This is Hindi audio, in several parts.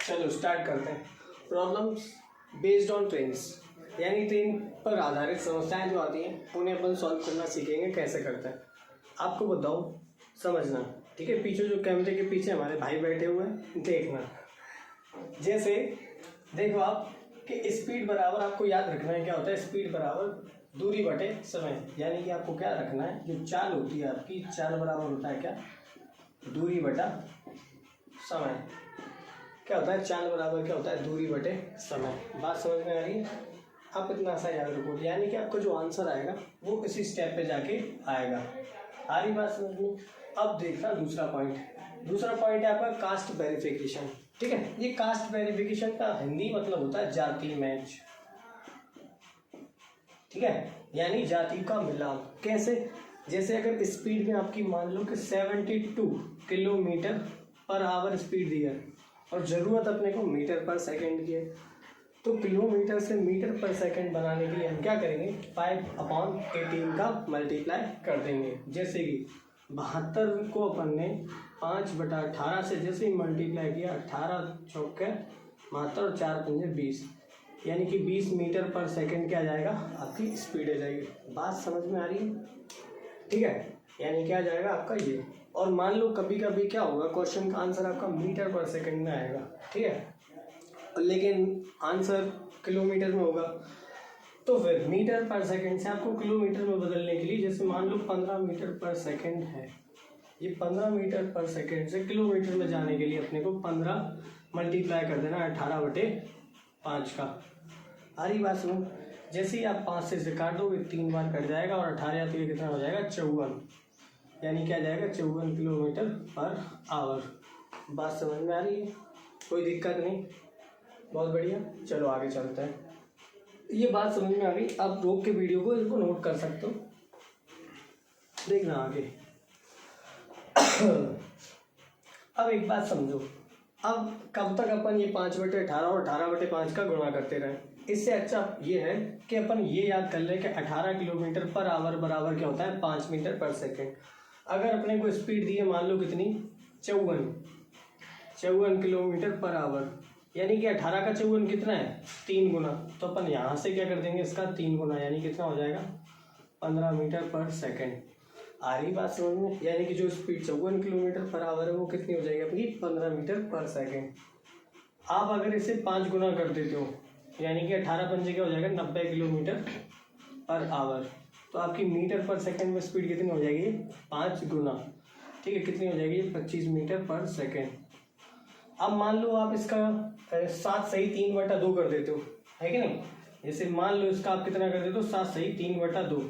चलो स्टार्ट करते हैं। प्रॉब्लम्स बेस्ड ऑन ट्रेन्स, यानी ट्रेन पर आधारित समस्याएं जो आती हैं उन्हें अपन सॉल्व करना सीखेंगे कैसे करते हैं। आपको बताओ समझना, ठीक है। पीछे जो कैमरे के पीछे हमारे भाई बैठे हुए हैं देखना। जैसे देखो आप कि स्पीड बराबर, आपको याद रखना है क्या होता है स्पीड बराबर दूरी बटे समय, यानी कि आपको क्या रखना है, जो चाल होती है आपकी, चाल बराबर होता है क्या, दूरी बटा समय। क्या होता है चाल बराबर, क्या होता है दूरी बटे समय। बात समझ में आ रही है? आप इतना सा याद रखो, यानी कि आपको जो आंसर आएगा वो इसी स्टेप पे जाके आएगा। आ रही बात समझ में? अब देखना दूसरा पॉइंट है आपका कास्ट वेरिफिकेशन, ठीक है। ये कास्ट वेरिफिकेशन का हिंदी मतलब होता है जाति मैच, ठीक है, यानी जाति का मिलाप। कैसे? जैसे अगर स्पीड में आपकी मान लो कि 72 किलोमीटर पर आवर स्पीड दी है और ज़रूरत अपने को मीटर पर सेकंड की है, तो किलोमीटर से मीटर पर सेकंड बनाने के लिए हम क्या करेंगे, 5/18 का मल्टीप्लाई कर देंगे। जैसे कि 72 को अपन ने 5/18 से जैसे ही मल्टीप्लाई किया, 18 चौके 72 और 4 पंजे 20, यानी कि 20 मीटर पर सेकंड क्या जाएगा, आपकी स्पीड आ जाएगी। बात समझ में आ रही है? ठीक है, यानी क्या जाएगा आपका ये। और मान लो कभी कभी क्या होगा, क्वेश्चन का आंसर आपका मीटर पर सेकंड में आएगा, ठीक है, लेकिन आंसर किलोमीटर में होगा, तो फिर मीटर पर सेकंड से आपको किलोमीटर में बदलने के लिए, जैसे मान लो 15 मीटर पर सेकंड है, ये 15 मीटर पर सेकंड से किलोमीटर में जाने के लिए अपने को 15 मल्टीप्लाई कर देना 18/5 का। आ रही बात सुनो, जैसे ही आप 5 से काट दोगे 3 बार कट जाएगा और 18 तो ये कितना हो जाएगा 54, यानी क्या जाएगा 54 किलोमीटर पर आवर। बात समझ में आ रही है? कोई दिक्कत नहीं, बहुत बढ़िया। चलो आगे चलते हैं। ये बात समझ में आ गई, आप रोक के वीडियो को इसको नोट कर सकते हो, देखना आगे। अब एक बात समझो, अब कब तक अपन ये 5/18 और 18/5 का गुणा करते रहे। इससे अच्छा ये है कि अपन ये याद कर लें कि 18 किलोमीटर पर आवर बराबर क्या होता है 5 मीटर पर सेकंड। अगर अपने को स्पीड दी है मान लो कितनी, 54 किलोमीटर पर आवर, यानी कि 18 का 54 कितना है 3 गुना, तो अपन यहाँ से क्या कर देंगे इसका 3 गुना, यानी कितना हो जाएगा 15 मीटर पर सेकंड। आ रही बात समझ में? यानी कि जो स्पीड 54 किलोमीटर पर आवर है वो कितनी हो जाएगी अपनी 15 मीटर पर सेकंड। आप अगर इसे 5 गुना कर देते हो, यानी कि 18 पंजे क्या हो जाएगा 90 किलोमीटर पर आवर, तो आपकी मीटर पर सेकंड में स्पीड कितनी हो जाएगी 5 गुना, ठीक है, कितनी हो जाएगी 25 मीटर पर सेकंड। अब मान लो आप इसका 7 सही 3/2 कर देते हो, है कि नहीं। जैसे मान लो इसका आप कितना कर देते हो 7 सही 3/2,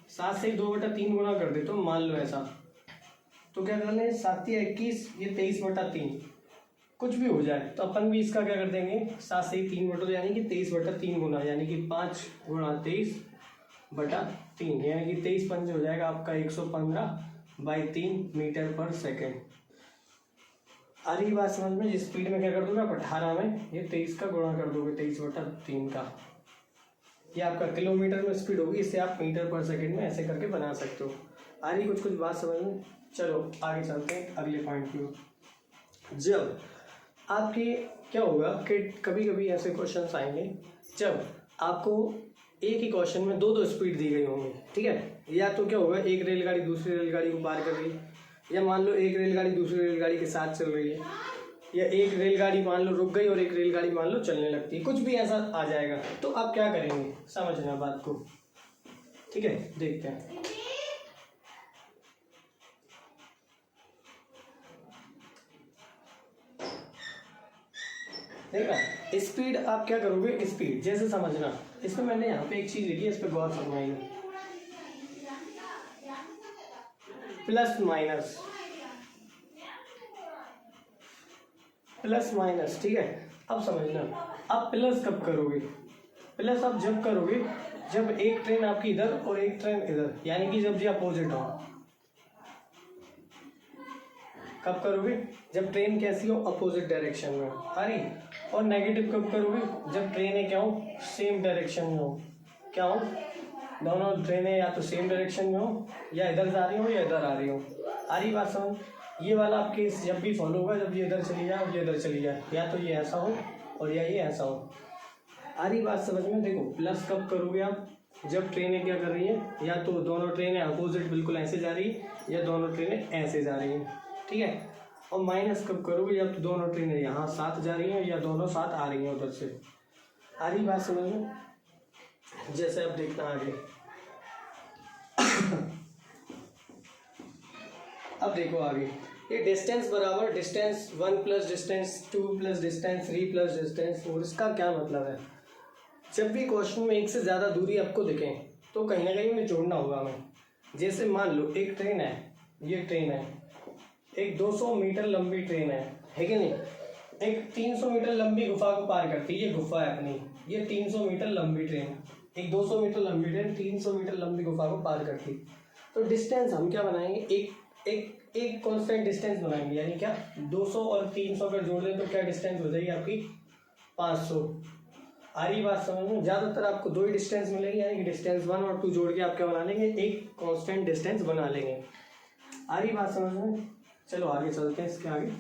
7 सही 2/3 गुना कर देते हो, मान लो ऐसा, तो क्या कर लें 7 या 21, ये 23/3 कुछ भी हो जाए, तो अपन भी इसका क्या कर देंगे 7 सही 3/2, यानी कि 23/3 गुना, यानी कि 5 गुणा 23/3, यानी कि 23 पंच हो जाएगा आपका 115/3 मीटर पर सेकंड। आ रही बात समझ में? जिस स्पीड में क्या कर दोगे आप 18 में ये 23 का गुणा कर दोगे 23/3 का, ये आपका किलोमीटर में स्पीड होगी, इससे आप मीटर पर सेकंड में ऐसे करके बना सकते हो। आ रही कुछ बात समझ में? चलो आगे चलते हैं अगले पॉइंट की। जब आपके क्या होगा कि कभी कभी ऐसे क्वेश्चंस आएंगे जब आपको एक ही क्वेश्चन में दो स्पीड दी गई होंगी, ठीक है, या तो क्या होगा एक रेलगाड़ी दूसरी रेलगाड़ी को पार कर रही है, या मान लो एक रेलगाड़ी दूसरी रेलगाड़ी के साथ चल रही है, या एक रेलगाड़ी मान लो रुक गई और एक रेलगाड़ी मान लो चलने लगती है, कुछ भी ऐसा आ जाएगा, तो आप क्या करेंगे समझना बात को, ठीक है। देखते हैं। देखा स्पीड आप क्या करोगे, स्पीड जैसे समझना, इसमें मैंने यहाँ पे एक चीज लिखी है, इस पर गौर फरमाइए, प्लस माइनस, ठीक है। अब समझना, अब प्लस कब करोगे, प्लस आप जब करोगे जब एक ट्रेन आपकी इधर और एक ट्रेन इधर, यानी कि जब ये अपोजिट हो। कब करोगे, जब ट्रेन कैसी हो अपोजिट डायरेक्शन में, अरे। और नेगेटिव कब करोगे, जब ट्रेनें क्या हो सेम डायरेक्शन में हो, क्या हो दोनों ट्रेनें या तो सेम डायरेक्शन में हो, या इधर जा रही हो या इधर आ रही हो। आ रही बात समझ? ये वाला आपके जब भी फॉलो होगा, जब ये इधर चली जाए और ये इधर चली जाए, या तो ये ऐसा हो और या ये ऐसा हो। आ रही बात समझ में? देखो प्लस कब करोगे आप, जब ट्रेनें क्या कर रही हैं, या तो दोनों ट्रेनें अपोजिट बिल्कुल ऐसे जा रही है या दोनों ट्रेनें ऐसे जा रही हैं, ठीक है। और माइनस कब करोगे, जब दोनों ट्रेनें यहाँ साथ जा रही हैं या दोनों साथ आ रही हैं उधर से। आ रही बात समझ में? जैसे अब देखना आगे। अब देखो आगे, ये डिस्टेंस बराबर distance 1 plus distance 2 plus distance 3 plus distance. और इसका क्या मतलब है, जब भी क्वेश्चन में एक से ज़्यादा दूरी आपको दिखें तो कहीं ना कहीं में जोड़ना होगा हमें। जैसे मान लो एक ट्रेन है, ये ट्रेन है, एक 200 मीटर लंबी ट्रेन है कि नहीं, एक 300 मीटर लंबी गुफा को पार करती है, ये गुफा है अपनी, ये 300 मीटर लंबी ट्रेन, एक 200 मीटर लंबी ट्रेन 300 मीटर लंबी गुफा को पार करती। तो डिस्टेंस हम क्या बनाएंगे, एक एक एक कॉन्स्टेंट डिस्टेंस बनाएंगे, यानी क्या 200 और 300 अगर जोड़ लें तो क्या डिस्टेंस हो जाएगी आपकी 500। आ रही बात समझ में? ज़्यादातर आपको दो ही डिस्टेंस मिलेगी, यानी कि डिस्टेंस 1 और 2 जोड़ के आप क्या बना लेंगे, एक कॉन्स्टेंट डिस्टेंस बना लेंगे। आ रही बात समझ में? चलो आगे चलते हैं इसके आगे।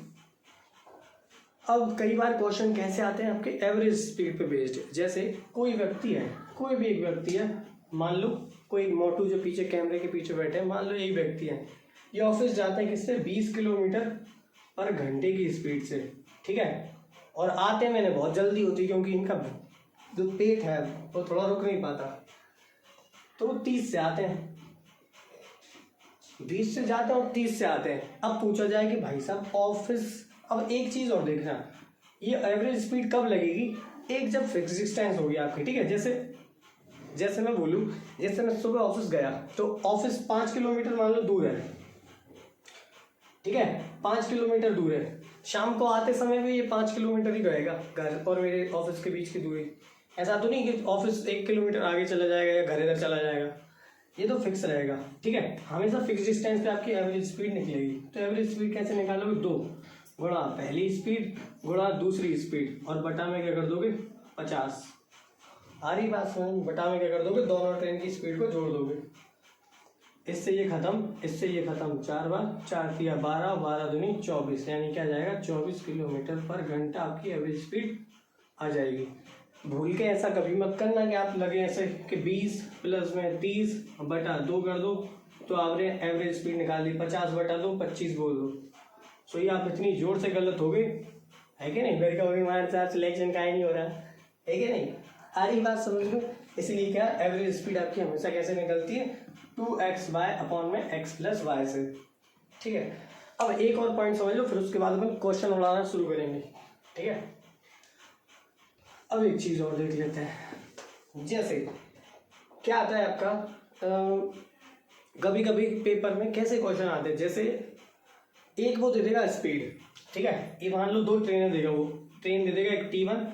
अब कई बार क्वेश्चन कैसे आते हैं आपके एवरेज स्पीड पे बेस्ड। जैसे कोई व्यक्ति है, कोई भी एक व्यक्ति है, मान लो कोई मोटू जो पीछे कैमरे के पीछे बैठे हैं, मान लो एक व्यक्ति है, ये ऑफिस जाते हैं किससे, 20 किलोमीटर पर घंटे की स्पीड से, ठीक है। और आते मैंने बहुत जल्दी होती, क्योंकि इनका जो पेट है वो थोड़ा रुक नहीं पाता, तो 30 से आते हैं, 20 से जाते हैं और 30 से आते हैं। अब पूछा जाए कि भाई साहब ऑफिस, अब एक चीज़ और देखना, ये एवरेज स्पीड कब लगेगी, एक जब फिक्स डिस्टेंस होगी आपकी, ठीक है। जैसे मैं बोलूँ, जैसे मैं सुबह ऑफिस गया तो ऑफिस 5 किलोमीटर मान लो दूर है, ठीक है, 5 किलोमीटर दूर है। शाम को आते समय भी ये 5 किलोमीटर ही रहेगा घर और मेरे ऑफिस के बीच की दूरी। ऐसा तो नहीं कि ऑफिस 1 किलोमीटर आगे चला जाएगा या घर इधर चला जाएगा, ये तो फिक्स रहेगा, ठीक है। हमेशा फिक्स डिस्टेंस पे आपकी एवरेज स्पीड निकलेगी। तो एवरेज स्पीड कैसे निकालोगे, 2 गुणा पहली स्पीड गुणा दूसरी स्पीड, और बटा में क्या कर दोगे 50। आ रही बात समझ? बटा में क्या कर दोगे, दोनों ट्रेन की स्पीड को जोड़ दोगे, इससे ये खत्म, इससे ये खत्म, 4 बार 4 तिया 12, 12 दूनी 24, यानी क्या जाएगा 24 किलोमीटर पर घंटा आपकी एवरेज स्पीड आ जाएगी। भूल के ऐसा कभी मत करना कि आप लगे ऐसे कि 20 प्लस में 30 बटा 2 कर दो तो आपने एवरेज स्पीड निकाल ली, 50 बटा 2 25 बोल दो। सो ये आप इतनी जोर से गलत हो गए, है कि नहीं। फिर कभी हमारे साथ सिलेक्शन का ही नहीं हो रहा है कि नहीं। आ रही बात समझ लो। इसलिए क्या एवरेज स्पीड आपकी हमेशा कैसे निकलती है, 2xy अपॉन में x प्लस वाई से, ठीक है। अब एक और पॉइंट समझ लो, फिर उसके बाद अपन क्वेश्चन उड़ाना शुरू करेंगे, ठीक है। अब एक चीज और देख लेते हैं। जैसे क्या आता है आपका, कभी कभी पेपर में कैसे क्वेश्चन आते हैं, जैसे एक वो दे देगा स्पीड, ठीक है, ये मान लो 2 ट्रेनें देगा, वो ट्रेन दे देगा एक T1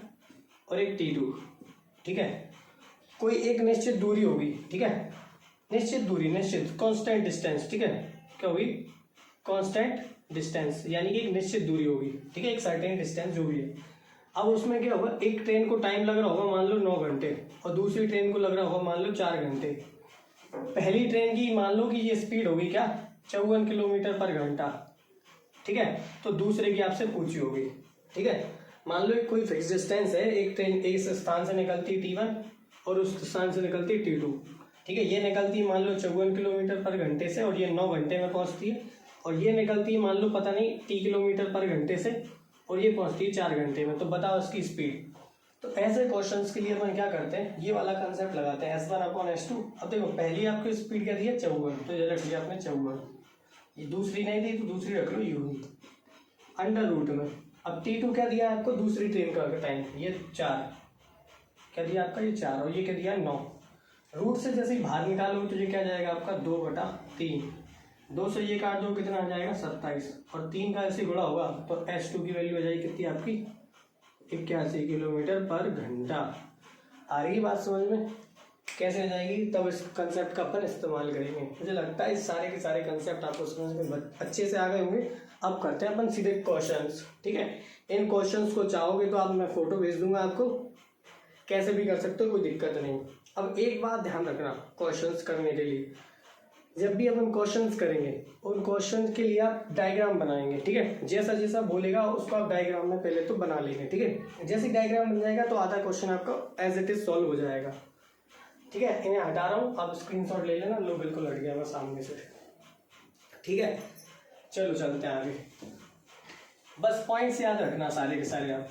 और एक T2, ठीक है। कोई एक निश्चित दूरी होगी, ठीक है, निश्चित दूरी, निश्चित कांस्टेंट डिस्टेंस, ठीक है, क्या होगी कांस्टेंट डिस्टेंस, यानी कि एक निश्चित दूरी होगी, ठीक है, एक सर्टेन डिस्टेंस जो भी है। अब उसमें क्या होगा, एक ट्रेन को टाइम लग रहा होगा मान लो 9 घंटे और दूसरी ट्रेन को लग रहा होगा मान लो 4 घंटे। पहली ट्रेन की मान लो कि ये स्पीड होगी क्या 54 किलोमीटर पर घंटा, ठीक है, तो दूसरे की आपसे पूछी होगी, ठीक है। मान लो कोई फिक्स डिस्टेंस है, एक ट्रेन इस स्थान से निकलती T1 और उस स्थान से निकलती T2, ठीक है। ये निकलती है मान लो 54 किलोमीटर पर घंटे से और ये 9 घंटे में पहुंचती है, और ये निकलती है मान लो पता नहीं 30 किलोमीटर पर घंटे से और ये पहुंचती है 4 घंटे में। तो बताओ इसकी स्पीड। तो ऐसे क्वेश्चंस के लिए अपन क्या करते हैं, ये वाला कंसेप्ट लगाते हैं S1 अपॉन S2। अब देखो पहली आपकी स्पीड क्या दी है 54, तो ये रख लिया आपने 54, ये दूसरी नहीं दी तो दूसरी रख लो यू ही अंडर रूट में। अब T2 क्या दिया आपको, दूसरी ट्रेन का टाइम, ये 4 क्या दिया आपका, ये 4, और ये क्या दिया 9। रूट से जैसे ही बाहर निकालोगे तो ये क्या जाएगा आपका 2/3, 2 से ये काट दो कितना आ जाएगा 27, और 3 का ऐसे गुणा होगा तो S2 की वैल्यू आ जाएगी कितनी आपकी 81 किलोमीटर पर घंटा। आ रही बात समझ में कैसे आ जाएगी, तब इस कंसेप्ट का अपन इस्तेमाल करेंगे। मुझे लगता है इस सारे के सारे कंसेप्ट आपको समझ में अच्छे से आ गए होंगे। अब करते हैं अपन सीधे क्वेश्चंस, ठीक है। इन क्वेश्चंस को चाहोगे तो आप, मैं फोटो भेज दूंगा आपको, कैसे भी कर सकते हो, कोई दिक्कत नहीं। अब एक बात ध्यान रखना क्वेश्चंस करने के लिए, जब भी अपन क्वेश्चंस करेंगे उन क्वेश्चन के लिए आप डायग्राम बनाएंगे, ठीक है। जैसा जैसा बोलेगा उसको आप डायग्राम में पहले तो बना लेंगे, ठीक है। जैसे डायग्राम बन जाएगा तो आधा क्वेश्चन आपका एज इट इज सॉल्व हो जाएगा, ठीक है। इन्हें हटा रहा हूँ, आप स्क्रीनशॉट ले लेना। लो बिल्कुल हट गया मैं सामने से, ठीक है। चलो चलते हैं आगे, बस पॉइंट्स याद रखना सारे के सारे आप।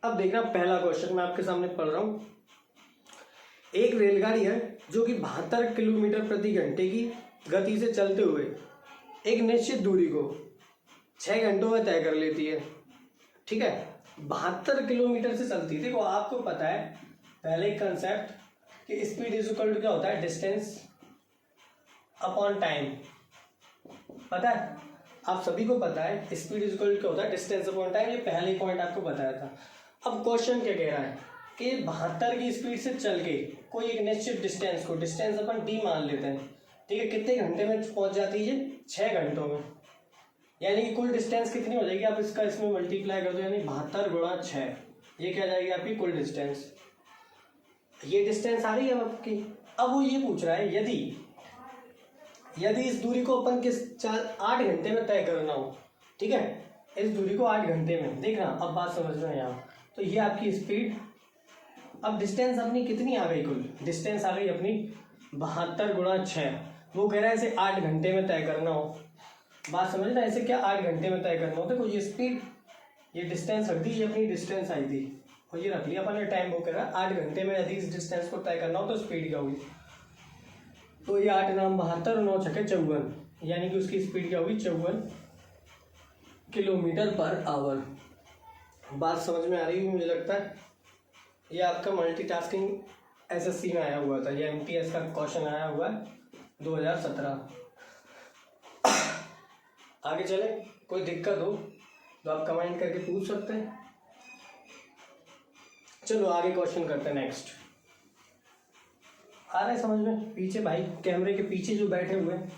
अब देखना पहला क्वेश्चन मैं आपके सामने पढ़ रहा हूं। एक रेलगाड़ी है जो कि 72 किलोमीटर प्रति घंटे की गति से चलते हुए एक निश्चित दूरी को 6 घंटों में तय कर लेती है, ठीक है। 72 किलोमीटर से चलती है। देखो आपको पता है पहले एक कंसेप्ट कि स्पीड इज इक्वल टू क्या होता है, डिस्टेंस अपॉन टाइम। पता है आप सभी को पता है स्पीड इज इक्वल टू क्या होता है, डिस्टेंस अपॉन टाइम। ये पहले ही पॉइंट आपको बताया था। अब क्वेश्चन क्या कह रहा है कि 72 की स्पीड से चल के कोई एक निश्चित डिस्टेंस को, डिस्टेंस अपन डी मान लेते हैं, ठीक है। कितने घंटे में पहुंच जाती है, 6 घंटों में। यानी कि कुल डिस्टेंस कितनी हो जाएगी, आप इसका इसमें मल्टीप्लाई कर दो, यानी 72 गुणा 6, ये क्या जाएगी आपकी कुल डिस्टेंस। ये डिस्टेंस आ रही है आपकी। अब वो ये पूछ रहा है यदि इस दूरी को अपन 8 घंटे में तय करना हो, ठीक है। इस दूरी को 8 घंटे में, देखना अब बात समझना यहाँ। तो ये आपकी स्पीड, अब डिस्टेंस अपनी कितनी आ गई, कुल डिस्टेंस आ गई अपनी 72 गुणा 6। वो कह रहा है इसे 8 घंटे में तय करना हो। बात समझना, ऐसे क्या 8 घंटे में तय करना हो। देखो ये स्पीड, ये डिस्टेंस रख दी, ये अपनी डिस्टेंस आई थी और ये रख लिया अपन ने टाइम। वो कह रहा है 8 घंटे में यदि इस डिस्टेंस को तय करना हो तो स्पीड क्या होगी। तो ये 8 नाम 72 और 9 छके 54, यानी कि उसकी स्पीड क्या होगी 54 किलोमीटर पर आवर। बात समझ में आ रही है मुझे लगता है। ये आपका मल्टीटास्किंग एसएससी में आया हुआ था, ये एमटीएस का क्वेश्चन आया हुआ है 2017। आगे चले, कोई दिक्कत हो तो आप कमेंट करके पूछ सकते हैं। चलो आगे क्वेश्चन करते हैं नेक्स्ट। आ रहा है समझ में, पीछे भाई कैमरे के पीछे जो बैठे हुए हैं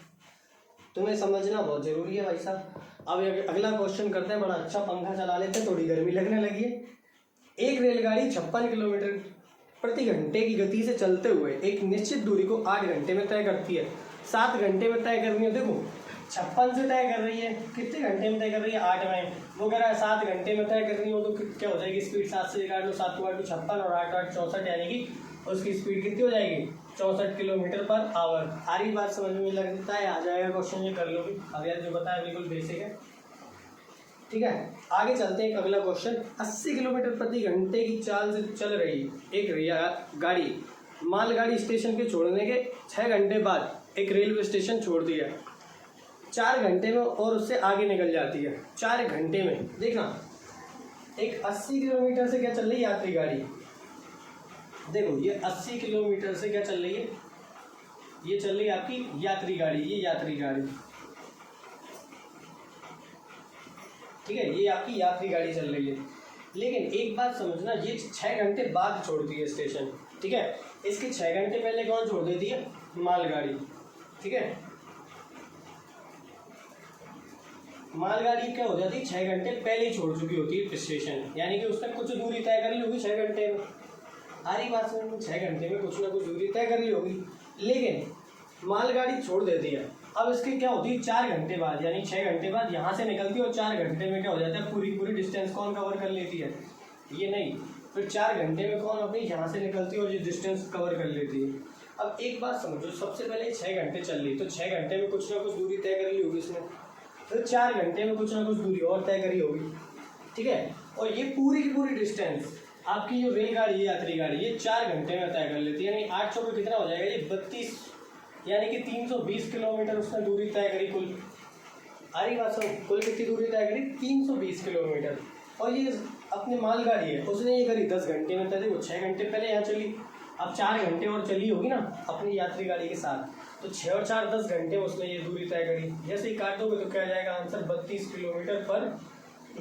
तुम्हें समझना बहुत जरूरी है भाई साहब। अब अगला क्वेश्चन करते हैं। बड़ा अच्छा पंखा चला लेते हैं, थोड़ी गर्मी लगने लगी है। एक रेलगाड़ी 56 किलोमीटर प्रति घंटे की गति से चलते हुए एक निश्चित दूरी को 8 घंटे में तय करती है। 7 घंटे में तय करनी है। देखो 56 से तय कर रही है, कितने घंटे में तय कर रही है, 8 में। वो कह रहा है 7 घंटे में तय करनी हो तो क्या हो जाएगी स्पीड, 7 से काट लो, 7 को 8 56 और 8 8 64, यानी कि उसकी स्पीड कितनी हो जाएगी 64 किलोमीटर पर आवर। सारी बात समझ में लगता है, आ जाएगा क्वेश्चन, ये कर लो भी। अब यार जो बताया बिल्कुल बेसिक है, ठीक है। आगे चलते हैं अगला क्वेश्चन। 80 किलोमीटर प्रति घंटे की चाल से चल रही एक गाड़ी मालगाड़ी स्टेशन के छोड़ने के 6 घंटे बाद एक रेलवे स्टेशन छोड़ दिया, 4 घंटे में और उससे आगे निकल जाती है। 4 घंटे में देखना, एक 80 किलोमीटर से क्या चल रही है यात्री गाड़ी। देखो ये 80 किलोमीटर से क्या चल रही है, ये चल रही है आपकी यात्री गाड़ी, ये यात्री गाड़ी, ठीक है। ये आपकी यात्री गाड़ी चल रही है। लेकिन एक बात समझना, ये 6 घंटे बाद छोड़ती है स्टेशन, ठीक है। इसके 6 घंटे पहले कौन छोड़ देती है, मालगाड़ी, ठीक है। मालगाड़ी क्या हो जाती है, 6 घंटे पहले ही छोड़ चुकी होती है स्टेशन, यानी कि उसने कुछ दूरी तय कर ली होगी 6 घंटे में। सारी बात समझ में, 6 घंटे में कुछ ना कुछ दूरी तय कर ली होगी, लेकिन मालगाड़ी छोड़ देती है। अब इसके क्या होती है 4 घंटे बाद, यानी 6 घंटे बाद यहाँ से निकलती है और 4 घंटे में क्या हो जाता है, पूरी डिस्टेंस कौन कवर कर लेती है, ये नहीं। फिर 4 घंटे में कौन अपनी यहाँ से निकलती है और ये डिस्टेंस कवर कर लेती है। अब एक बात समझो, सबसे पहले 6 घंटे चल रही, तो 6 घंटे में कुछ ना कुछ दूरी तय कर ली होगी इसने। फिर 4 घंटे में कुछ ना कुछ दूरी और तय करी होगी, ठीक है। और ये पूरी की पूरी डिस्टेंस आपकी जो रेलगाड़ी है, यात्री गाड़ी, ये 4 घंटे में तय कर लेती है। यानी 8 चौके कितना हो जाएगा, ये 32, यानी कि 320 किलोमीटर उसने दूरी तय करी कुल। आ रही बात सब, कुल कितनी दूरी तय करी, 320 किलोमीटर। और ये अपनी मालगाड़ी है, उसने ये करी 10 घंटे में तय। देखो 6 घंटे पहले यहाँ चली, अब 4 घंटे और चली होगी ना अपनी यात्री गाड़ी के साथ, तो 6 और 4 10 घंटे में उसने ये दूरी तय करी। जैसे ही काट दोगे तो क्या जाएगा आंसर, 32 किलोमीटर पर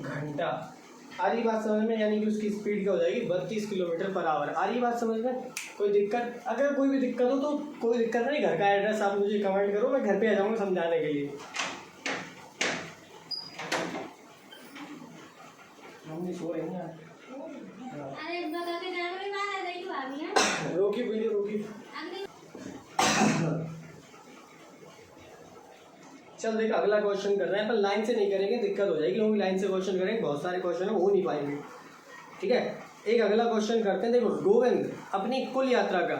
घंटा। आ रही बात समझ में, यानी कि उसकी स्पीड क्या हो जाएगी 32 किलोमीटर पर आवर। आ रही बात समझ में, कोई दिक्कत, अगर कोई भी दिक्कत हो तो कोई दिक्कत नहीं, घर का एड्रेस आप मुझे कमेंट करो, मैं घर पे आ जाऊँगा समझाने के लिए। मम्मी सो रही है। रोकी वीडियो रोकी। चल देख अगला क्वेश्चन कर रहे हैं, पर लाइन से नहीं करेंगे, दिक्कत हो जाएगी, क्योंकि लाइन से क्वेश्चन करेंगे बहुत सारे क्वेश्चन हो नहीं पाएंगे। ठीक है, एक अगला क्वेश्चन करते हैं। देखो, गोविंद अपनी कुल यात्रा का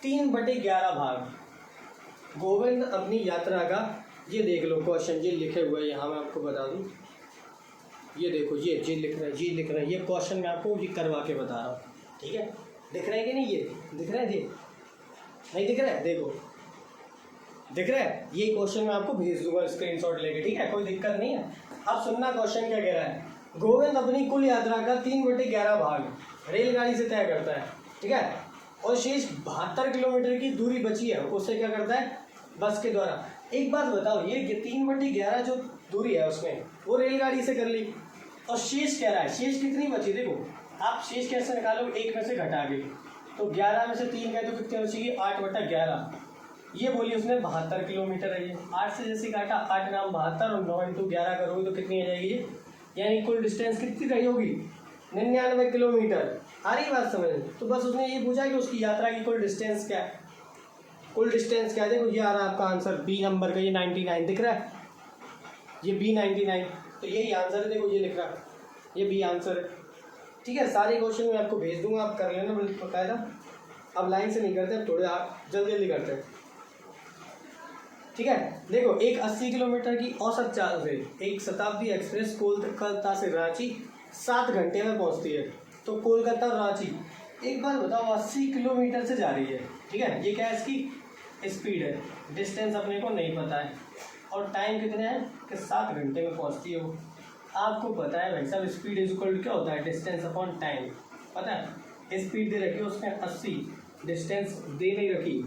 3/11 भाग, गोविंद अपनी यात्रा का, ये देख लो क्वेश्चन ये लिखे हुए हैं यहाँ, मैं आपको बता दूँ, ये देखो ये लिख रहा है, ये लिख रहा है, ये क्वेश्चन मैं आपको ये करवा के बता रहा हूँ। ठीक है, दिख रहा है कि नहीं, ये दिख रहा है, ये नहीं दिख रहा है, देखो दिख रहा है, ये क्वेश्चन मैं आपको भेज दूंगा स्क्रीनशॉट लेके। ठीक है, कोई दिक्कत नहीं है। अब सुनना क्वेश्चन क्या कह रहा है। गोविंद अपनी कुल यात्रा का 3/11 भाग रेलगाड़ी से तय करता है। ठीक है, और शेष 72 किलोमीटर की दूरी बची है, उससे क्या करता है, बस के द्वारा। एक बात बताओ, ये 3/11 जो दूरी है उसमें वो रेलगाड़ी से कर ली, और शेष कह रहा है, शेष कितनी बची। देखो आप शेष कैसे निकालो, 1 में से घटा के, तो 11 में से 3 गए तो कितनी बचेगी, 8/11। ये बोली उसने 72 किलोमीटर है। ये 8 से जैसे काटा, 8 नाम 72 और 9 × 11 करोगे तो कितनी आ जाएगी ये, यानी कुल डिस्टेंस कितनी रही होगी, 99 किलोमीटर। आ रही बात समझ। तो बस उसने ये पूछा कि उसकी यात्रा की कुल डिस्टेंस क्या है, कुल डिस्टेंस क्या है। देखो ये आ रहा है आपका आंसर, बी नंबर का, ये 99 दिख रहा है, ये बी 99, तो यही आंसर है। देखो ये लिख रहा है, ये बी आंसर है। ठीक है, सारे क्वेश्चन मैं आपको भेज दूंगा, आप कर लेना बकायदा। अब लाइन से नहीं करते, अब थोड़े आप जल्दी जल्दी करते हैं। ठीक है, देखो एक 80 किलोमीटर की औसत चाल से एक शताब्दी एक्सप्रेस कोलकाता से रांची 7 घंटे में पहुंचती है। तो कोलकाता रांची, एक बार बताओ 80 किलोमीटर से जा रही है। ठीक है, ये क्या है, इसकी स्पीड है, डिस्टेंस अपने को नहीं पता है, और टाइम कितने है कि 7 घंटे में पहुंचती है वो। आपको पता है भाई साहब, स्पीड इज इक्वल टू क्या होता है, डिस्टेंस अपॉन टाइम। पता है, स्पीड दे रखी है उसने 80, डिस्टेंस दे नहीं रखी।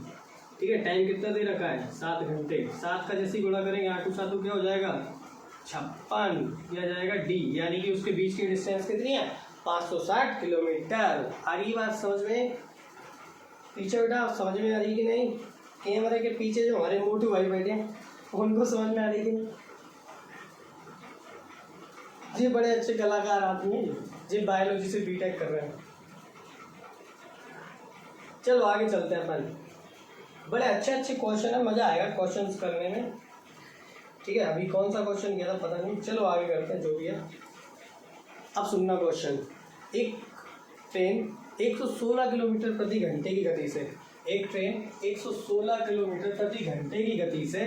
ठीक है, टाइम कितना दे रखा है, 7 घंटे। 7 का जैसे गुणा करेंगे 8 × 7 क्या हो जाएगा, 56, यह जाएगा डी, यानी कि उसके बीच की डिस्टेंस कितनी है, 560 किलोमीटर। आ रही बात समझ में, पीछे बेटा समझ में आ रही कि नहीं, कैमरे के पीछे जो हमारे मोटू भाई बैठे हैं उनको समझ में आ रही कि नहीं। जी बड़े अच्छे कलाकार आदमी हैं जी, बायोलॉजी से बीटेक कर रहे हैं। चलो आगे चलते हैं अपन, बड़े अच्छे अच्छे क्वेश्चन है, मज़ा आएगा क्वेश्चंस करने में। ठीक है, अभी कौन सा क्वेश्चन किया था पता नहीं, चलो आगे करते हैं जो भी है। अब सुनना क्वेश्चन, एक ट्रेन 116 किलोमीटर प्रति घंटे की गति से, एक ट्रेन 116 किलोमीटर प्रति घंटे की गति से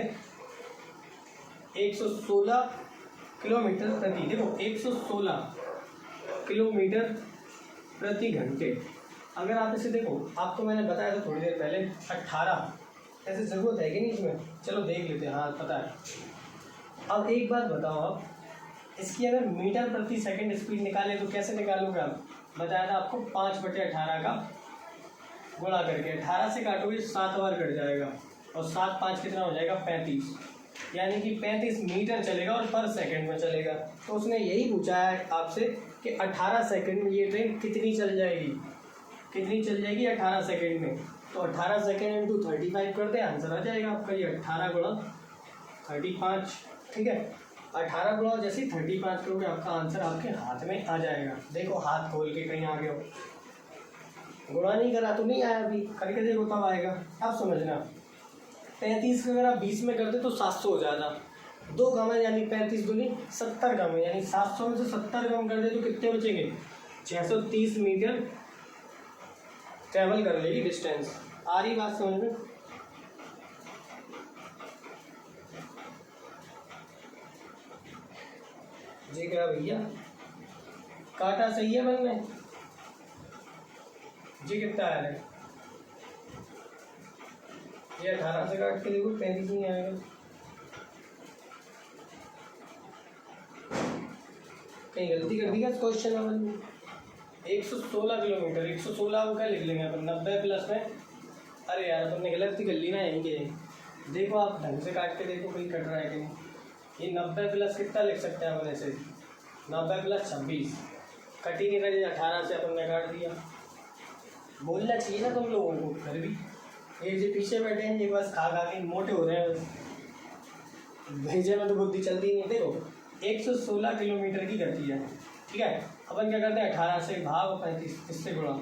116 किलोमीटर प्रति, देखो 116 किलोमीटर प्रति घंटे। अगर आप इसे देखो, आपको मैंने बताया था थोड़ी देर पहले 18, ऐसे ज़रूरत है कि नहीं इसमें, चलो देख लेते हैं। हाँ पता है। अब एक बात बताओ, आप इसकी अगर मीटर प्रति सेकंड स्पीड निकालें तो कैसे निकालोगे आप, बताया था आपको 5/18 का गुणा करके, 18 से काटोगे 7 बार कट जाएगा, और 7 5 कितना हो जाएगा, 35, यानी कि 35 मीटर चलेगा और पर सेकंड में चलेगा। तो उसने यही पूछा है आपसे कि 18 सेकंड में ये ट्रेन कितनी चल जाएगी, कितनी चल जाएगी 18 सेकंड में। तो 18 सेकंड × 35 कर दे, आंसर आ जाएगा आपका ये 18 × 35। ठीक है, 18 गुणा जैसे 35 करोगे, आपका आंसर आपके हाथ में आ जाएगा। देखो हाथ खोल के कहीं आगे हो, गुणा नहीं करा तो नहीं आया, अभी करके देखो तब आएगा। अब समझना, 35 अगर आप 20 में करते तो 700 हो जाता, 2 कम है यानी 35 दूनी 70 कम है, यानी 700 में से 70 कम कर दे तो कितने बचेंगे, 630 मीटर ट्रैवल कर लेगी डिस्टेंस। आ रही बात समझ में। जी क्या भैया, काटा सही है मन में जी, कितना आया है ये, 18 से काट के देखो 35 नहीं आएगा। कहीं गलती कर दी क्या क्वेश्चन में, 116 किलोमीटर, 116 को क्या लिख लेंगे अपन, 90 प्लस में, अरे यार तुमने गलती कर ली ना यहीं के। देखो आप ढंग से काट के देखो कहीं कट रहा है कि नहीं। ये 90 प्लस कितना लिख सकते हैं अपन ऐसे, 90 प्लस 26, कट ही नहीं रहा, 18 से अपन ने काट दिया। बोलना चाहिए ना तुम लोगों को, फिर भी ये जो पीछे बैठे हैं ये बस खा खा के मोटे हो रहे हैं, भेजे में तो बुद्धि चलती नहीं। देखो 116 किलोमीटर की गति है, ठीक है। अपन क्या करते हैं 18 से भाग 35 इससे गुणा।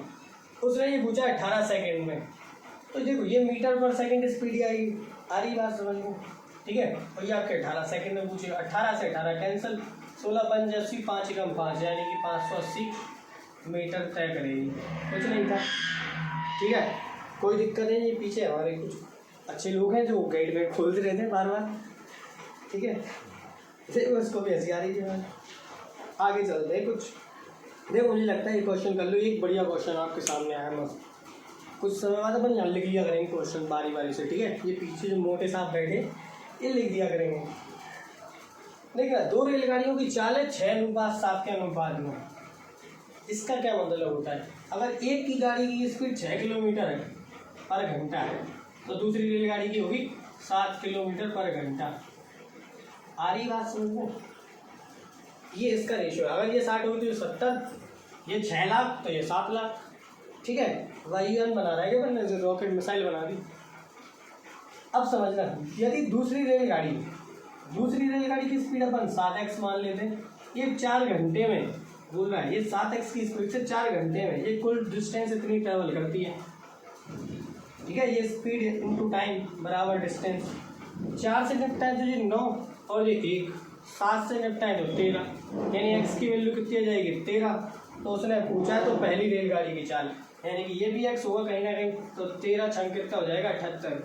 उसने ये पूछा 18 सेकेंड में, तो देखो ये मीटर पर सेकेंड स्पीड आएगी, आ रही बात समझ में, ठीक है। और ये आपके 18 सेकेंड में पूछेगा, 18 से 18 कैंसिल, 16 पंच 80, 5 एकम 5 यानी कि 580 मीटर तय करेगी। कुछ नहीं था, ठीक है, कोई दिक्कत नहीं। ये पीछे हमारे कुछ अच्छे लोग हैं जो गाइड में खोलते रहते हैं बार बार, ठीक है। देखो उसको भी हंसी आ रही है। आगे चलते हैं कुछ। देखो मुझे लगता है ये क्वेश्चन कर लो, एक बढ़िया क्वेश्चन आपके सामने आया मस्त। कुछ समय बाद अपन यहाँ लिख लिया करेंगे क्वेश्चन बारी बारी से, ठीक है। ये पीछे जो मोटे साहब बैठे ये लिख दिया करेंगे। देखना, 2 रेलगाड़ियों की चाल है 6:7 के अनुपात में। इसका क्या मतलब होता है, अगर एक की गाड़ी की स्पीड 6 किलोमीटर है पर घंटा है तो दूसरी रेलगाड़ी की होगी 7 किलोमीटर पर घंटा। आ रही बात समझ में? ये इसका रेशियो है। अगर ये 60 होगी तो ये 70, ये 6 लाख तो ये 7 लाख, ठीक है। वायुयान बना रहा है क्या बनने, रॉकेट मिसाइल बना दी। अब समझना, यदि दूसरी रेलगाड़ी की स्पीड अपन 7x मान लेते हैं, ये 4 घंटे में बोल रहा है, ये 7x की स्पीड से 4 घंटे में ये कुल डिस्टेंस इतनी ट्रेवल करती है, ठीक है। ये स्पीड इनटू टाइम बराबर डिस्टेंस। 4 से निपटाए तो ये 9 और ये 1, 7 से निपटाए तो 13, यानी x की वैल्यू कितनी आ जाएगी 13। तो उसने पूछा तो पहली रेलगाड़ी की चाल, यानी कि ये भी x होगा कहीं ना कहीं, तो 13 छंग कितना हो जाएगा 78,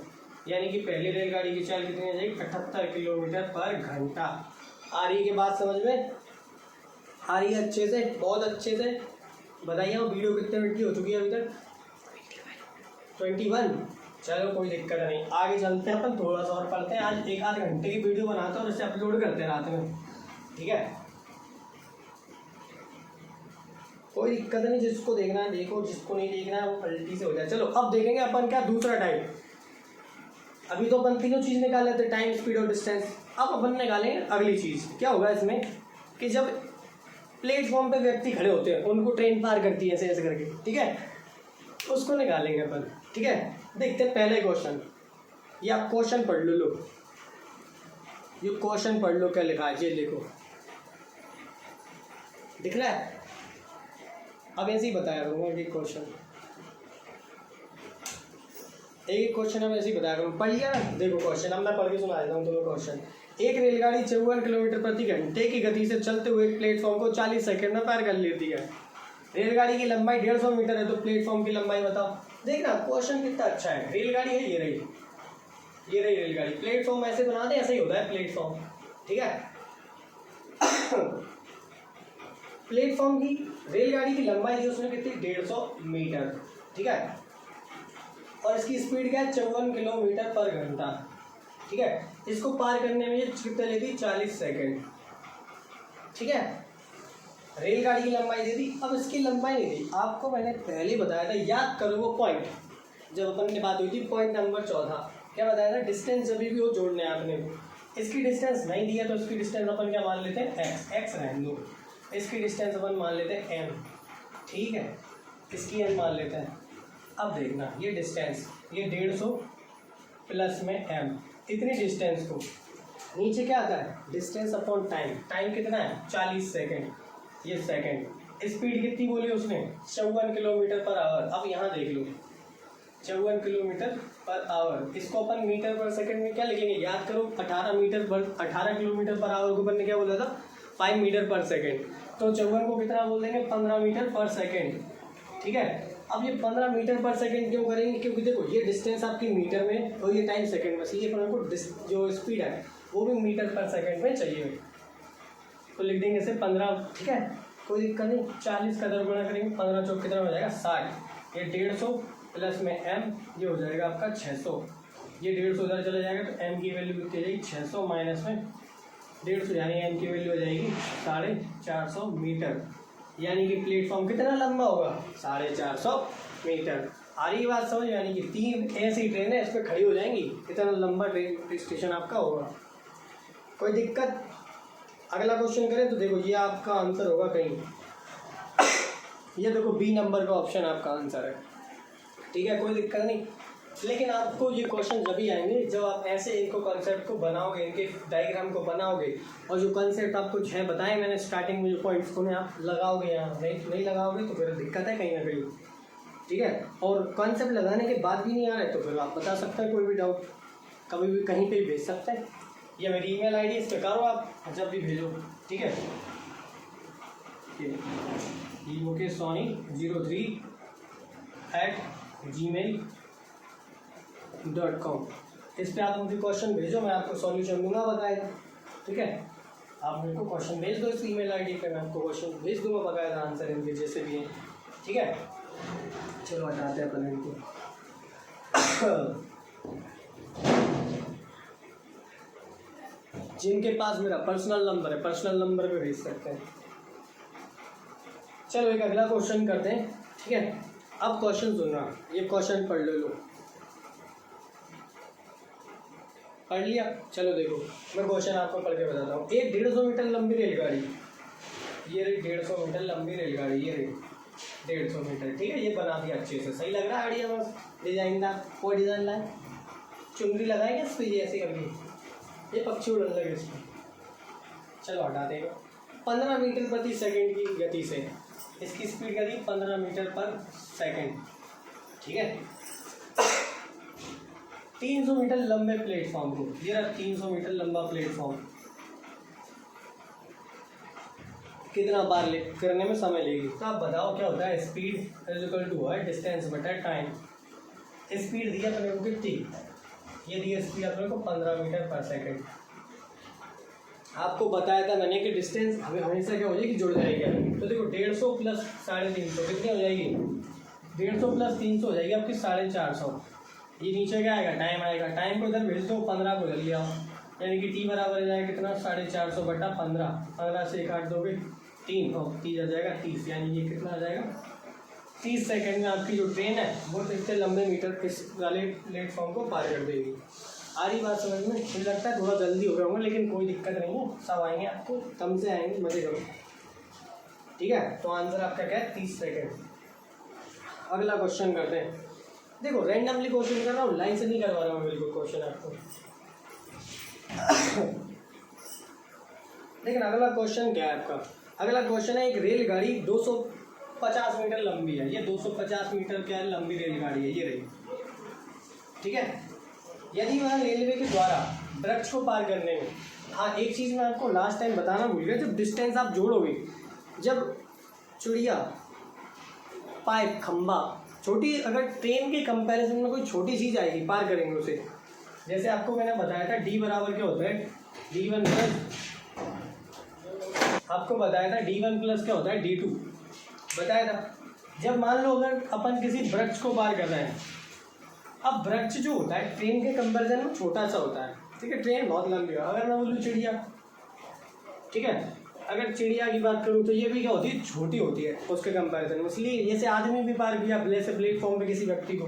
यानी कि पहली रेलगाड़ी की चाल कितनी आ जाएगी 78 किलोमीटर पर घंटा। आ रही की बात समझ में? आ रही है अच्छे से, बहुत अच्छे से। बताइए वीडियो कितने मिनट की हो चुकी है अभी तक? 21। चलो कोई दिक्कत नहीं, आगे चलते हैं। अपन थोड़ा सा और पढ़ते हैं। आज 1-8 घंटे की वीडियो बनाते हैं और इसे अपलोड करते हैं रात में, ठीक है। कोई दिक्कत नहीं, जिसको देखना है देखो, जिसको नहीं देखना है वो पलटी से हो जाए। चलो अब देखेंगे अपन क्या दूसरा टाइप। अभी तो अपन तीनों चीज़ निकाल लेते हैं, टाइम, स्पीड और डिस्टेंस। अब अपन निकालेंगे अगली चीज़। क्या होगा इसमें कि जब प्लेटफॉर्म पे व्यक्ति खड़े होते हैं, उनको ट्रेन पार करती है ऐसे ऐसे करके, ठीक है, उसको निकालेंगे अपन, ठीक है। देखते हैं पहले क्वेश्चन। ये आप क्वेश्चन पढ़ लो, ये क्वेश्चन पढ़ लो क्या लिखा है, ये देखो दिख रहा है। अब ऐसे ही बताया करूँगा एक क्वेश्चन, एक क्वेश्चन अब ऐसे ही बताया करूँ। पढ़ लिया ना? देखो क्वेश्चन अब मैं पढ़ के सुना देता हूँ तुम्हें क्वेश्चन। एक रेलगाड़ी 54 किलोमीटर प्रति घंटे की गति से चलते हुए प्लेटफॉर्म को 40 सेकंड में पार कर लेती है। रेलगाड़ी की लंबाई 150 मीटर है, तो प्लेटफॉर्म की लंबाई बताओ। देखना क्वेश्चन कितना अच्छा है। रेलगाड़ी है, ये रही रेलगाड़ी। प्लेटफॉर्म ऐसे बना दे, ऐसे ही होता है प्लेटफॉर्म, ठीक है। प्लेटफॉर्म की रेलगाड़ी की लंबाई दी उसने कितनी 150 मीटर, ठीक है। और इसकी स्पीड क्या है 54 किलोमीटर पर घंटा, ठीक है। इसको पार करने में ये कितना लेती 40 सेकेंड, ठीक है। रेलगाड़ी की लंबाई दे दी, अब इसकी लंबाई नहीं दी। आपको मैंने पहले बताया था, याद करो वो पॉइंट जब अपन ने बात हुई थी, पॉइंट नंबर 14। क्या बताया था? डिस्टेंस जब भी वो जोड़ने हैं आपने को। इसकी डिस्टेंस नहीं दिया तो इसकी डिस्टेंस अपन क्या मान लेते हैं x रहने दो। इसकी डिस्टेंस अपन मान लेते हैं m, ठीक है। इसकी m मान लेते हैं। अब देखना ये डिस्टेंस, ये 150 प्लस में m, इतनी डिस्टेंस को नीचे क्या आता है डिस्टेंस अपॉन टाइम। टाइम कितना है 40 सेकेंड, ये सेकेंड। स्पीड कितनी बोली उसने 54 किलोमीटर पर आवर। अब यहाँ देख लो 54 किलोमीटर पर आवर, इसको अपन मीटर पर सेकंड में क्या लिखेंगे याद करो। 18 किलोमीटर पर आवर को अपन ने क्या बोला था 5 मीटर पर सेकंड। तो 54 को कितना बोल देंगे 15 मीटर पर सेकंड, ठीक है। अब ये 15 मीटर पर सेकंड क्यों करेंगे, क्योंकि देखो ये डिस्टेंस आपकी मीटर में और ये टाइम सेकंड में, ये अपन को जो स्पीड है वो भी मीटर पर सेकंड में चाहिए, तो लिख देंगे इसे 15, ठीक है। कोई दिक्कत नहीं। 40 का दर गुणा करेंगे, 15 चौक कितना हो जाएगा 60। ये 150 प्लस में m, ये हो जाएगा आपका 600। ये 150 उधर चला जाएगा तो m की वैल्यू कितनी जाएगी 600 माइनस में 150, यानी m की वैल्यू हो जाएगी 450 मीटर। यानी कि प्लेटफॉर्म कितना लंबा होगा 450 मीटर। आ रही बात समझ? यानी कि 3 ऐसी ट्रेन है इस पर खड़ी हो जाएंगी, इतना लंबा ट्रेन स्टेशन आपका होगा। कोई दिक्कत? अगला क्वेश्चन करें तो देखो ये आपका आंसर होगा कहीं, ये देखो बी नंबर का ऑप्शन आपका आंसर है, ठीक है। कोई दिक्कत नहीं। लेकिन आपको ये क्वेश्चन जब भी आएंगे जब आप ऐसे इनको कॉन्सेप्ट को बनाओगे, इनके डायग्राम को बनाओगे और जो कॉन्सेप्ट आपको है बताए मैंने स्टार्टिंग में जो पॉइंट्स उन्हें आप लगाओगे, यहाँ नहीं लगाओगे तो फिर दिक्कत है कहीं ना कहीं, ठीक है। और कॉन्सेप्ट लगाने के बाद भी नहीं आ रहा है तो फिर आप बता सकते हैं कोई भी डाउट कभी भी कहीं पे भेज सकते हैं। ये मेरी ईमेल आईडी इस पर करो आप जब भी भेजो, ठीक है। ये मुकेश सोनी 03@gmail.com, इस पर आप मुझे क्वेश्चन भेजो, मैं आपको सॉल्यूशन दूंगा बकायदा, ठीक है। आप मेरे को क्वेश्चन भेज दो इस ईमेल आईडी पे, मैं आपको क्वेश्चन भेज दूंगा बकायदा, आंसर इनके जैसे भी हैं, ठीक है। चलो हटाते हैं अपन इनको। जिनके पास मेरा पर्सनल नंबर है पर्सनल नंबर पे भेज सकते हैं। चलो एक अगला क्वेश्चन करते हैं, ठीक है। अब क्वेश्चन सुनना, ये क्वेश्चन पढ़ लो, पढ़ लिया। चलो देखो मैं क्वेश्चन आपको पढ़ के बताता हूँ। एक 150 मीटर लंबी रेलगाड़ी, ये रही 150 मीटर लंबी रेलगाड़ी, ये रही 150 मीटर, ठीक है। ये बना दिया अच्छे से, सही लग रहा है आइडिया, बस डिजाइन का कोई डिजाइन लाए, चुनरी लगाएंगे इस पर ये ऐसे करके, ये पक्षी उड़ने लगे इसमें। चलो हटाते हैं। 15 मीटर प्रति सेकंड की गति से, इसकी स्पीड करी 15 मीटर पर सेकंड, ठीक है। 300 मीटर लंबे प्लेटफॉर्म को, ये रहा 300 मीटर लंबा प्लेटफॉर्म, कितना बार करने में समय लेगी, तो आप बताओ क्या होता है। स्पीड इज इक्वल टू है डिस्टेंस बटा टाइम। स्पीड दिया अपने को कितनी, ये दिया स्पीड अपने को 15 मीटर पर सेकंड। आपको बताया था मैंने कि डिस्टेंस हमें हमेशा क्या हो जाएगी, जुड़ जाएगी। तो देखो 150 प्लस 350 कितनी हो जाएगी, 150 प्लस 300 हो जाएगी आपकी 450। ये नीचे क्या आएगा, टाइम आएगा, टाइम को इधर भेज दो, 15 को इधर ले आओ, यानी कि टी बराबर हो जाएगा कितना 450 बटा 15, 15 से काट दोगे 3 और 30 आ जाएगा 30, यानी ये कितना आ जाएगा 30 सेकंड में आपकी जो ट्रेन है वो इतने लंबे मीटर इस वाले प्लेटफॉर्म को पार कर देगी। आ रही बात समझ में, मुझे लगता है थोड़ा जल्दी हो गया होगा लेकिन कोई दिक्कत नहीं है, सब आएंगे आपको, कम से आएंगे, मजे करो, ठीक है। तो आंसर आपका क्या है 30 सेकंड। अगला क्वेश्चन करते हैं। देखो रैंडमली क्वेश्चन कर रहा हूँ, लाइन से नहीं करवा रहा हूँ बिल्कुल क्वेश्चन आपको। लेकिन अगला क्वेश्चन क्या है आपका, अगला क्वेश्चन है एक रेलगाड़ी 250 मीटर लंबी है, ये 250 मीटर क्या है लंबी रेलगाड़ी है, ये रही, ठीक है। यदि वह रेलवे के द्वारा वृक्ष को पार करने में, हाँ एक चीज़ मैं आपको लास्ट टाइम बताना भूल गया, जब डिस्टेंस आप जोड़ोगे, जब चिड़िया पाइप खंबा छोटी, अगर ट्रेन के कंपैरिजन में कोई छोटी चीज़ आएगी पार करेंगे उसे, जैसे आपको मैंने बताया था डी बराबर क्या होता है D1 प्लस, आपको बताया था D1 प्लस क्या होता है D2 बताया था। जब मान लो अगर अपन किसी वृक्ष को पार कर रहे हैं, अब वृक्ष जो होता है ट्रेन के कंपैरिजन में छोटा सा होता है, ठीक है, ट्रेन बहुत लंबी है। अगर मैं बोलूँ चिड़िया, ठीक है, अगर चिड़िया की बात करूँ तो ये भी क्या होती है, छोटी होती है उसके कंपैरिजन में। इसलिए जैसे आदमी भी पार किया जैसे प्लेटफॉर्म पे किसी व्यक्ति को,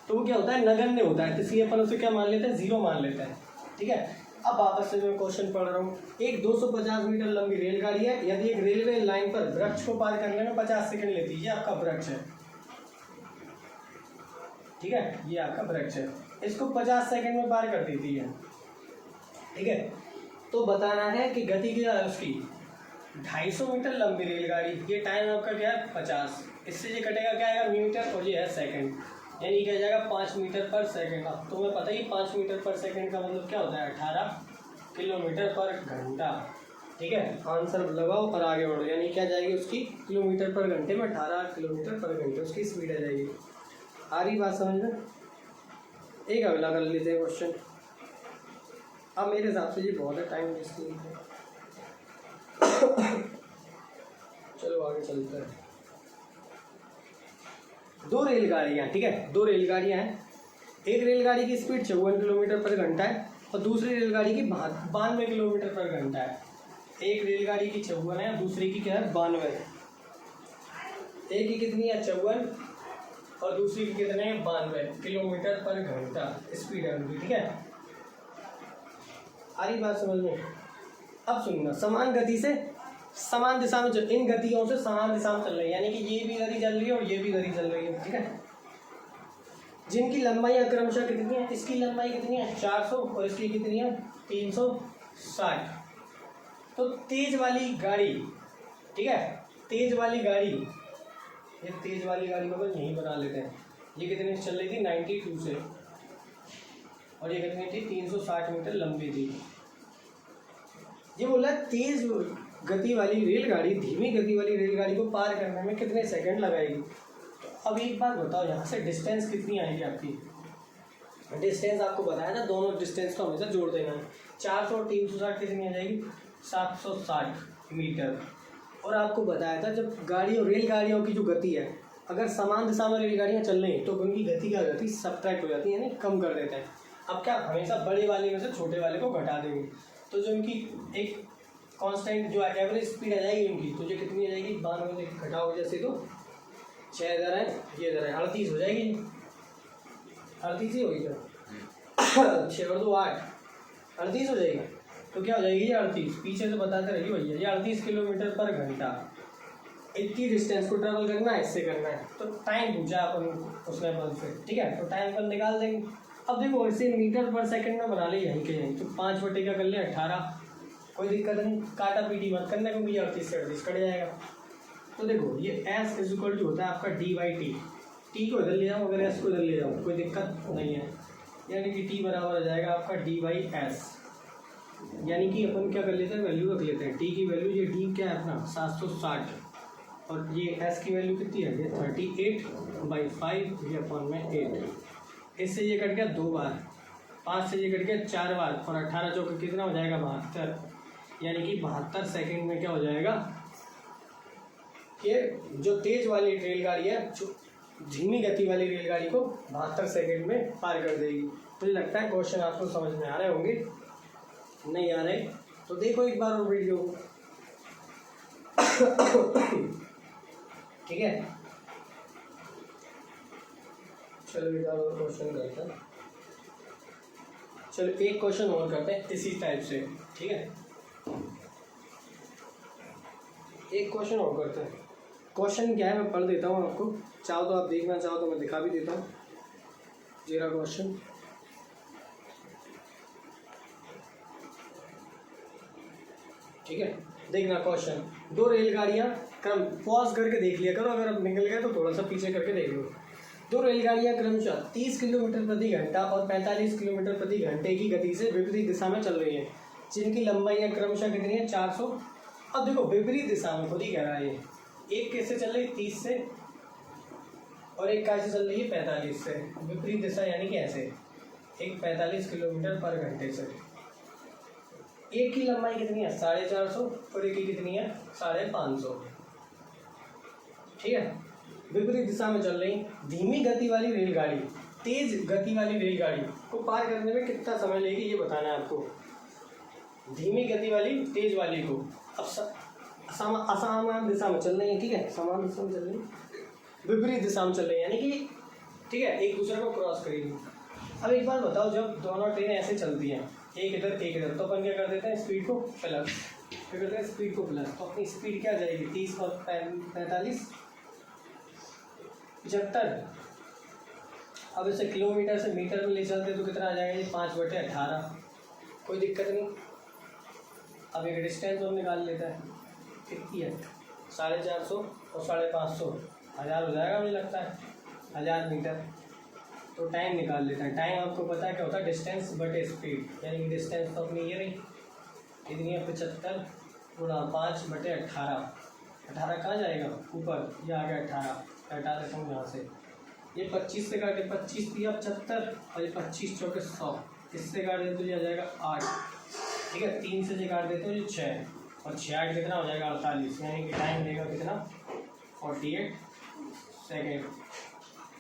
तो वो क्या होता है नगण्य होता है, तो इसलिए अपन उसे क्या मान लेते हैं, 0 मान लेते हैं, ठीक है। अब वापस से मैं क्वेश्चन पढ़ रहा हूँ। एक 250 मीटर लंबी रेलगाड़ी है, यदि एक रेलवे लाइन पर वृक्ष को पार करने में 50 सेकंड लेती है, ये आपका वृक्ष है, ठीक है, ये आपका वृक्ष है, इसको 50 सेकंड में पार कर देती है, ठीक है। तो बताना है कि गति क्या है उसकी, 250 मीटर लंबी रेलगाड़ी, ये टाइम आपका क्या है 50, इससे ये कटेगा क्या आएगा मीटर और ये है सेकंड, यानी क्या जाएगा 5 मीटर पर सेकंड। अब तुम्हें पता ही 5 मीटर पर सेकंड का मतलब क्या होता है 18 किलोमीटर पर घंटा, ठीक है। आंसर लगाओ और आगे बढ़ो, यानी क्या जाएगी उसकी किलोमीटर पर घंटे में 18 किलोमीटर पर घंटे उसकी स्पीड आ जाएगी। आ रही बात समझ में। एक अगला कर लेते हैं क्वेश्चन। अब मेरे हिसाब से ये बहुत है, टाइम वेस्ट नहीं है, चलो आगे चलते हैं। 2 रेलगाड़ियाँ, ठीक है, 2 रेलगाड़ियाँ हैं, एक रेलगाड़ी की स्पीड 54 किलोमीटर पर घंटा है और दूसरी रेलगाड़ी की 92 किलोमीटर पर घंटा है। एक रेलगाड़ी की 54 है, दूसरी की क्या है 92, एक की कितनी है 54 और दूसरी की कितने हैं 92 किलोमीटर पर घंटा स्पीड है उनकी, ठीक है। आ रही बात समझ में। अब सुनना, समान गति से समान दिशा में चल, इन गतियों से समान दिशा में चल रही है, यानी कि ये भी गति चल रही है और ये भी गति चल रही है, ठीक है। जिनकी लंबाई क्रमशः कितनी है, इसकी लंबाई कितनी है 400 और इसकी कितनी है 360। तो तेज वाली गाड़ी, ठीक है, तेज वाली गाड़ी, ये तेज वाली गाड़ी को यहीं बना लेते हैं। ये कितनी चल रही थी 92 से, और ये कितनी थी 360 मीटर लंबी थी। ये बोला तेज गति वाली रेलगाड़ी धीमी गति वाली रेलगाड़ी को पार करने में कितने सेकंड लगाएगी। तो अब एक बात बताओ, यहाँ से डिस्टेंस कितनी आएगी आपकी। डिस्टेंस आपको बताया ना, दोनों डिस्टेंस को हमेशा जोड़ देना है। 400 और 360 कितनी आ जाएगी 760 मीटर। और आपको बताया था जब गाड़ी और रेलगाड़ियों की जो गति है, अगर समान दिशा में रेलगाड़ियाँ चल रही हैं तो उनकी गति क्या हो जाती है, सब्ट्रैक्ट हो जाती है, यानी कम कर देते हैं। अब क्या हमेशा बड़े वाले में से छोटे वाले को घटा देंगे, तो जो उनकी एक कांस्टेंट जो एवरेज स्पीड आ जाएगी उनकी, तो ये कितनी आ जाएगी 92 से घटाओ जैसे तो 6000 है, ये इधर है 38 हो जाएगी, 38 ही होगी क्या 6 और 2 8, 38 हो जाएगा। तो क्या हो जाएगी ये 38, पीछे से बताते रहिए भैया, ये 38 किलोमीटर पर घंटा। इतनी डिस्टेंस को ट्रैवल करना है, इससे करना है, तो टाइम पूछा अपन उसने अपन से, ठीक है, तो टाइम अपन निकाल देंगे। अब देखो इसे मीटर पर सेकंड में बना ले यहीं के यहीं, तो 5 बटे का कर ले 18, कोई दिक्कत नहीं, काटा पीटी मत करना क्योंकि 38 से 38 कट जाएगा। तो देखो ये S इज इक्वल टू होता है आपका d/t, t को इधर ले जाओ, अगर S को इधर ले जाओ कोई दिक्कत नहीं है, यानी कि t बराबर हो जाएगा आपका d/s। यानी कि अपन क्या कर लेते हैं, वैल्यू रख लेते हैं, t की वैल्यू, ये d क्या है अपना 760, और ये s की वैल्यू कितनी है, ये 38/5 ये अपॉन में 8। इससे ये कट गया 2 बार, 5 से ये कट गया 4 बार, और 18 चौके कितना हो जाएगा 72, यानी कि 72 सेकंड में क्या हो जाएगा, ये जो तेज वाली रेलगाड़ी है, जो धीमी गति वाली रेलगाड़ी को 72 सेकंड में पार कर देगी। मुझे लगता है क्वेश्चन आपको समझ में आ रहे होंगे, नहीं आ रहे तो देखो एक बार और वीडियो को ठीक है। चलो एक और क्वेश्चन करते हैं, चलो एक क्वेश्चन और करते हैं इसी टाइप से, ठीक है, एक क्वेश्चन और करते हैं। क्वेश्चन क्या है मैं पढ़ देता हूँ आपको, चाहो तो आप देखना, चाहो तो मैं दिखा भी देता हूँ। जीरा क्वेश्चन, ठीक है, देखना क्वेश्चन, 2 रेलगाड़ियाँ क्रम, पॉज करके देख लिया करो, अगर अब निकल गए तो थोड़ा सा पीछे करके देख लो। 2 रेलगाड़ियाँ क्रमशः 30 किलोमीटर प्रति घंटा और 45 किलोमीटर प्रति घंटे की गति से विपरीत दिशा में चल रही है, जिनकी लंबाई क्रमशः कितनी है 400। अब देखो विपरीत दिशा में खुद ही कह रहा है, एक कैसे चल रही है 30 से, और एक कैसे चल रही है 45 से। विपरीत दिशा यानी कि ऐसे, एक 45 किलोमीटर पर घंटे से। एक की लंबाई कितनी है 450 और एक की कितनी है 550, ठीक है। विपरीत दिशा में चल रही धीमी गति वाली रेलगाड़ी तेज गति वाली रेलगाड़ी को पार करने में कितना समय लेगी, ये बताना है आपको। धीमी गति वाली तेज वाली को अब असमान दिशा में चल रही है, ठीक है, समान दिशा में चल रही है, विपरीत दिशा में चल रही है, यानी कि ठीक है एक दूसरे को क्रॉस करेगी। अब एक बात बताओ, जब दोनों ट्रेनें ऐसे चलती हैं, एक इधर एक इधर, तो अपन क्या कर देते हैं स्पीड को प्लस, क्या करते हैं स्पीड को प्लस, तो अपनी स्पीड क्या जाएगी 30 और 45 75। अब इसे किलोमीटर से मीटर में ले चलते तो कितना आ जाएगा 5/18, कोई दिक्कत नहीं। अब एक डिस्टेंस और निकाल लेता है, कितनी है 450 और 550, 1000 हो जाएगा, मुझे लगता है 1000 मीटर। तो टाइम निकाल लेते हैं, टाइम आपको पता है क्या होता है, डिस्टेंस बटे स्पीड, यानी कि डिस्टेंस तो अपनी ये रही कितनी है 75 गुणा 5/18। 18 कहाँ जाएगा ऊपर, ये आ गया 18, हटा देता हूँ यहाँ से, ये 25 से काटे 25 दिया 75 और ये 25 चौके 100, इससे काट देते तो ये आ जाएगा 8, ठीक है, 3 से काट देते हो ये 6 और 6 8 कितना हो जाएगा 48, यानी कि टाइम लेगा कितना 48 सेकेंड।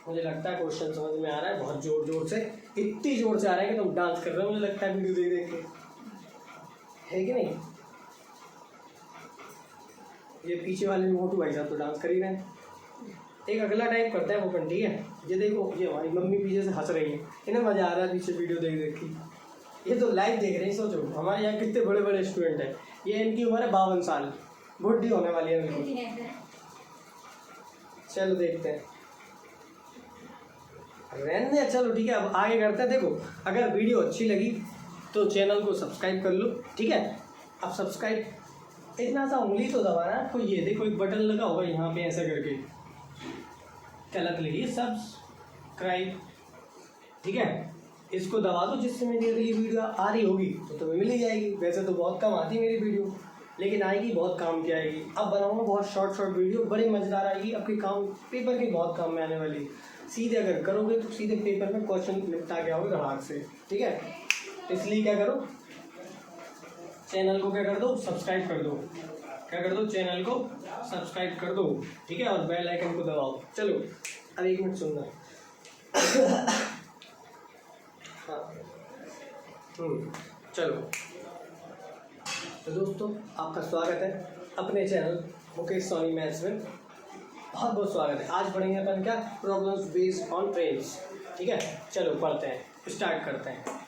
मुझे लगता है क्वेश्चन समझ में आ रहा है, बहुत जोर जोर से, इतनी जोर से आ रहा है कि तुम डांस कर रहे हो, मुझे लगता है वीडियो देख देख के, है कि नहीं। ये पीछे वाले मोटू भाई साहब तो डांस कर ही रहे हैं। एक अगला टाइप करता है वो अपन, ठीक है, ये देखो ये हमारी मम्मी पीछे से हंस रही है, इन्हें मजा आ रहा है पीछे वीडियो देख देख के, ये तो लाइव देख रहे हैं। सोचो हमारे यहाँ कितने बड़े बड़े स्टूडेंट हैं, ये इनकी उम्र है 52 साल, बुढ़ी होने वाली है बिल्कुल। चलो देखते हैं, रहने चलो ठीक है। अब आगे करते हैं। देखो अगर वीडियो अच्छी लगी तो चैनल को सब्सक्राइब कर लो, ठीक है। अब सब्सक्राइब इतना सा उंगली तो दबाना है आपको, ये देखो एक बटन लगा होगा यहाँ पे ऐसा करके, क्या लग लगी सब्सक्राइब, ठीक है। इसको दबा दो, जिससे मेरी अगली वीडियो आ रही होगी तो तुम्हें मिल ही जाएगी। वैसे तो बहुत कम आती है मेरी वीडियो, लेकिन आएगी बहुत काम की आएगी। अब बनाऊंगा बहुत शॉर्ट वीडियो, बड़ी मजेदार आएगी। आपके काम पेपर के बहुत काम में आने वाली। सीधे अगर करोगे तो सीधे पेपर में क्वेश्चन निपटा के आओगे धड़ाक से, ठीक है। इसलिए क्या करो, चैनल को क्या कर दो, सब्सक्राइब कर दो। क्या कर दो, चैनल को सब्सक्राइब कर दो, ठीक है। और बेल आइकन को दबाओ। चलो अब 1 मिनट सुनना। हाँ चलो। तो दोस्तों आपका स्वागत है अपने चैनल मुकेश सोनी मैथ्स में, बहुत बहुत स्वागत है। आज पढ़ेंगे अपन क्या, प्रॉब्लम्स बेस्ड ऑन ट्रेन्स, ठीक है। चलो पढ़ते हैं, स्टार्ट करते हैं।